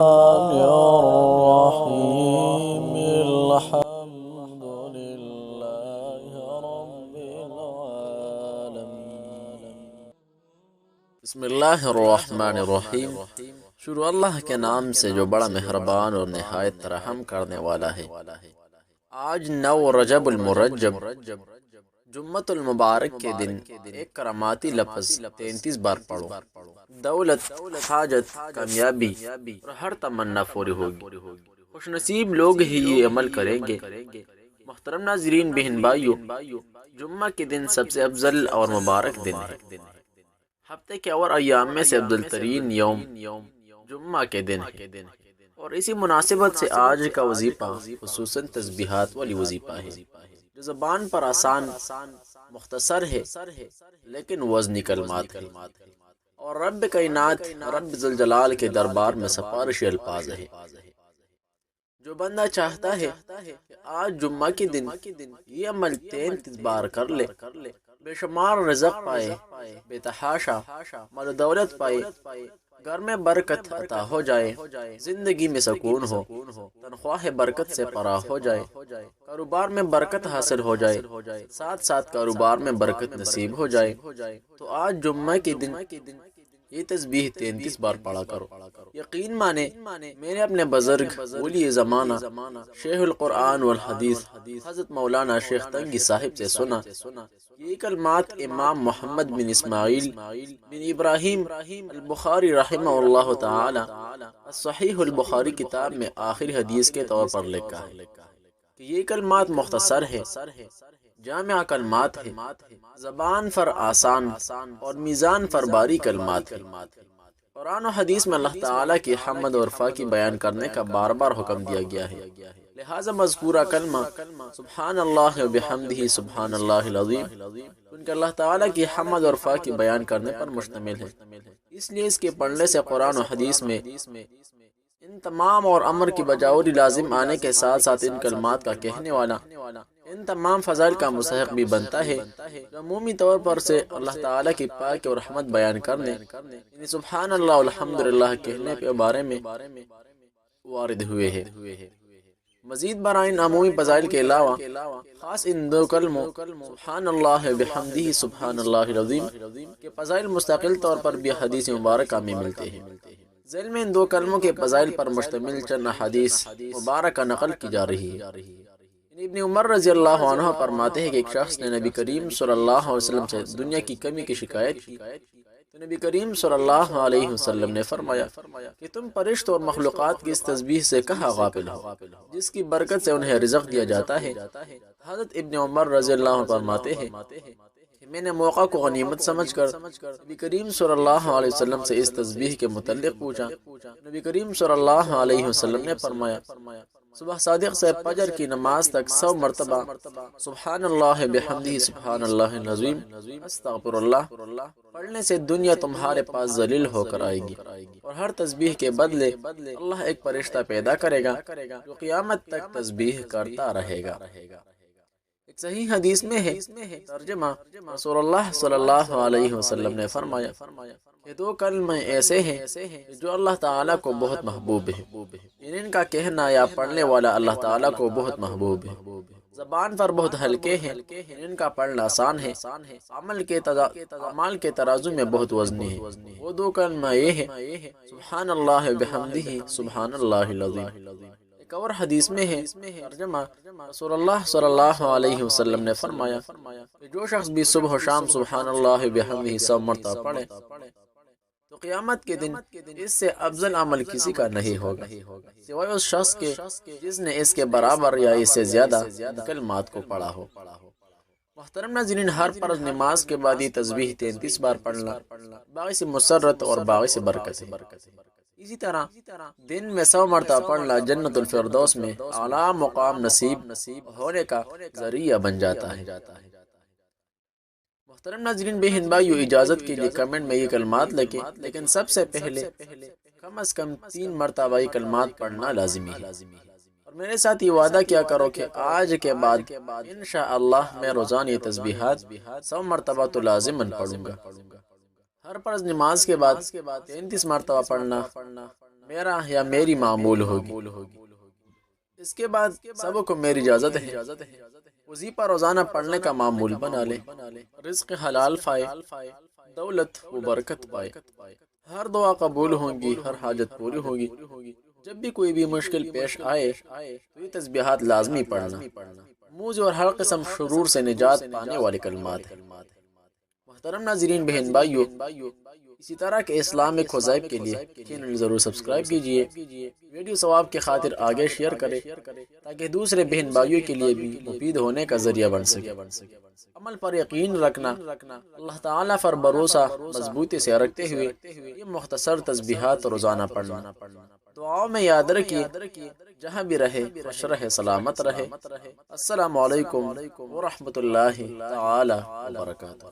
الرحيم الحمد لله رب العالمين بسم اللہ الرحمن الرحیم۔ شروع اللہ کے نام سے جو بڑا مہربان اور نہایت رحم کرنے والا ہے۔ آج 9 رجب المرجب جمعۃ المبارک کے دن ایک کراماتی لفظ 33 بار پڑھو۔ دولت، حاجت، کامیابی اور ہر تمنا پوری ہوگی۔ خوش نصیب لوگ ہی یہ عمل کریں گے۔ محترم ناظرین، بہن بھائیو، جمعہ کے دن سب سے افضل اور مبارک دن ہے۔ ہفتے کے اور ایام میں سے افضل ترین یوم جمعہ کے دن ہے، اور اسی مناسبت سے آج کا وظیفہ خصوصاً تسبیحات والی وظیفہ ہے، جو زبان پر آسان مختصر ہے لیکن وزنی کلمات ہے، اور رب کائنات رب ذوالجلال کے دربار میں سفارشی الفاظ ہے۔ جو بندہ چاہتا ہے کہ آج جمعہ کے دن یہ عمل 33 بار کر لے، بے شمار رزق پائے، بے تحاشا مال و دولت پائے، گھر میں برکت عطا ہو جائے، زندگی میں سکون ہو، تنخواہ برکت سے فراہ ہو جائے، کاروبار میں برکت حاصل ہو جائے، ساتھ ساتھ کاروبار میں برکت نصیب ہو جائے، تو آج جمعہ کے دن یہ تسبیح 33 بار پڑھا کرو۔ یقین مانے، میں نے اپنے بزرگ ولی زمانہ شیخ القرآن والحدیث حضرت مولانا شیخ تنگی صاحب سے سنا۔ یہ کلمات امام محمد بن اسماعیل بن ابراہیم البخاری رحمہ اللہ تعالی صحیح البخاری کتاب میں آخری حدیث کے طور پر لکھا ہے کہ یہ کلمات مختصر ہے، جامع کلمات ہے، زبان پر آسان اور میزان پر باری کلمات ہے۔ قرآن و حدیث میں اللہ تعالیٰ کی حمد اور وفا کی بیان کرنے کا بار بار حکم دیا گیا ہے، لہٰذا مذکورہ کلمہ سبحان اللہ و بحمدہ سبحان اللہ العظیم کیونکہ اللہ تعالیٰ کی حمد اور وفا کی بیان کرنے پر مشتمل ہے، اس لیے اس کے پڑھنے سے قرآن و حدیث میں ان تمام اور امر کی بجاوری لازم آنے کے ساتھ ساتھ ان کلمات کا کہنے والا ان تمام فضائل کا مستحق بھی بنتا ہے، جو عمومی طور پر سے اللہ تعالیٰ کی پاک اور رحمت بیان کرنے، یعنی سبحان اللہ الحمدللہ کہنے کے بارے میں وارد ہوئے ہیں۔ مزید برآں ان عمومی فضائل کے علاوہ خاص ان 2 کلموں سبحان اللہ بحمدہ سبحان اللہ العظیم کے فضائل مستقل طور پر بھی حدیث مبارکہ میں ملتے ہیں۔ ذیل میں ان 2 کلموں کے فضائل پر مشتمل چند حدیث مبارکہ نقل کی جا رہی ہے۔ ابن عمر رضی اللہ عنہ فرماتے ہیں کہ ایک شخص نے نبی کریم صلی اللہ علیہ وسلم سے دنیا کی کمی کی شکایت کی، تو نبی کریم صلی اللہ علیہ وسلم نے فرمایا کہ تم فرشتوں اور مخلوقات کی اس تسبیح سے کہاں غافل ہو جس کی برکت سے انہیں رزق دیا جاتا ہے۔ حضرت ابن عمر رضی اللہ عنہ فرماتے ہیں کہ میں نے موقع کو غنیمت سمجھ کر نبی کریم صلی اللہ علیہ وسلم سے اس تسبیح کے متعلق پوچھا۔ نبی کریم صلی اللہ علیہ وسلم نے فرمایا صبح صادق سے فجر کی نماز تک 100 مرتبہ سبحان اللہ بحمدہ سبحان اللہ العظیم استغفر اللہ پڑھنے سے دنیا تمہارے پاس ذلیل ہو کر آئے گی، اور ہر تسبیح کے بدلے اللہ ایک فرشتہ پیدا کرے گا جو قیامت تک تسبیح کرتا رہے گا۔ ایک صحیح حدیث میں ہے ترجمہ، رسول اللہ صلی اللہ علیہ وسلم نے فرمایا کہ 2 کلمے ایسے ہیں جو اللہ تعالیٰ کو بہت محبوب ہیں، ان کا کہنا یا پڑھنے والا اللہ تعالیٰ کو بہت محبوب ہے، زبان پر بہت ہلکے ہیں، ان کا پڑھنا آسان ہے، اعمال کے ترازو میں بہت وزنی ہے۔ وہ 2 کلمہ یہ ہے سبحان اللہ بحمدہ سبحان اللہ العظیم۔ ایک اور حدیث میں ہے ترجمہ، رسول اللہ صلی اللہ علیہ وسلم نے فرمایا کہ جو شخص بھی صبح و شام سبحان اللہ بحمدہ 100 مرتبہ پڑھے تو قیامت کے دن اس سے افضل عمل کسی کا نہیں ہوگا سوائے اس شخص کے جس نے اس کے برابر یا اس سے زیادہ کلمات کو پڑھا ہو۔ محترم ناظرین، ہر فرض نماز کے بعد یہ تسبیح 33 بار پڑھنا باعث مسرت اور باعث برکت ہے۔ اسی طرح دن میں 100 مرتبہ پڑھنا جنت الفردوس میں اعلیٰ مقام نصیب ہونے کا ذریعہ بن جاتا ہے۔ محترم ناظرین، بہن بھائیو، اجازت کے لیے کمنٹ میں یہ کلمات لکھیں، لیکن سب سے پہلے کم از کم 3 مرتبہ یہ کلمات پڑھنا لازمی ہے، اور میرے ساتھ یہ وعدہ کیا کرو کہ آج کے بعد انشاءاللہ میں روزانہ یہ تسبیحات 100 مرتبہ تو لازماً پڑھوں گا۔ ہر فرض نماز کے بعد 33 مرتبہ پڑھنا میرا یا میری معمول ہوگی۔ اس کے بعد سب کو میری اجازت ہے وظیفہ روزانہ پڑھنے کا معمول بنا لے، رزق حلال پائے، دولت و برکت پائے، ہر دعا قبول ہوں گی، ہر حاجت پوری ہوگی۔ جب بھی کوئی بھی مشکل پیش آئے تو یہ تسبیحات لازمی پڑھنا، موذ اور ہر قسم شرور سے نجات پانے والے کلمات ہیں۔ محترم ناظرین، بہن بھائیو، اسی طرح کے اسلامک وظائف کے لیے چینل ضرور سبسکرائب کیجئے، ویڈیو ثواب کی خاطر آگے شیئر کرے تاکہ دوسرے بہن بھائیوں کے لیے بھی مفید ہونے کا ذریعہ بن سکے۔ عمل پر یقین رکھنا، اللہ تعالیٰ پر بھروسہ مضبوطی سے رکھتے ہوئے یہ مختصر تسبیحات روزانہ پڑھنا۔ دعاؤں میں یاد رکھیے، جہاں بھی رہے خوش رہے، سلامت رہے۔ السلام علیکم ورحمۃ اللہ تعالی وبرکاتہ۔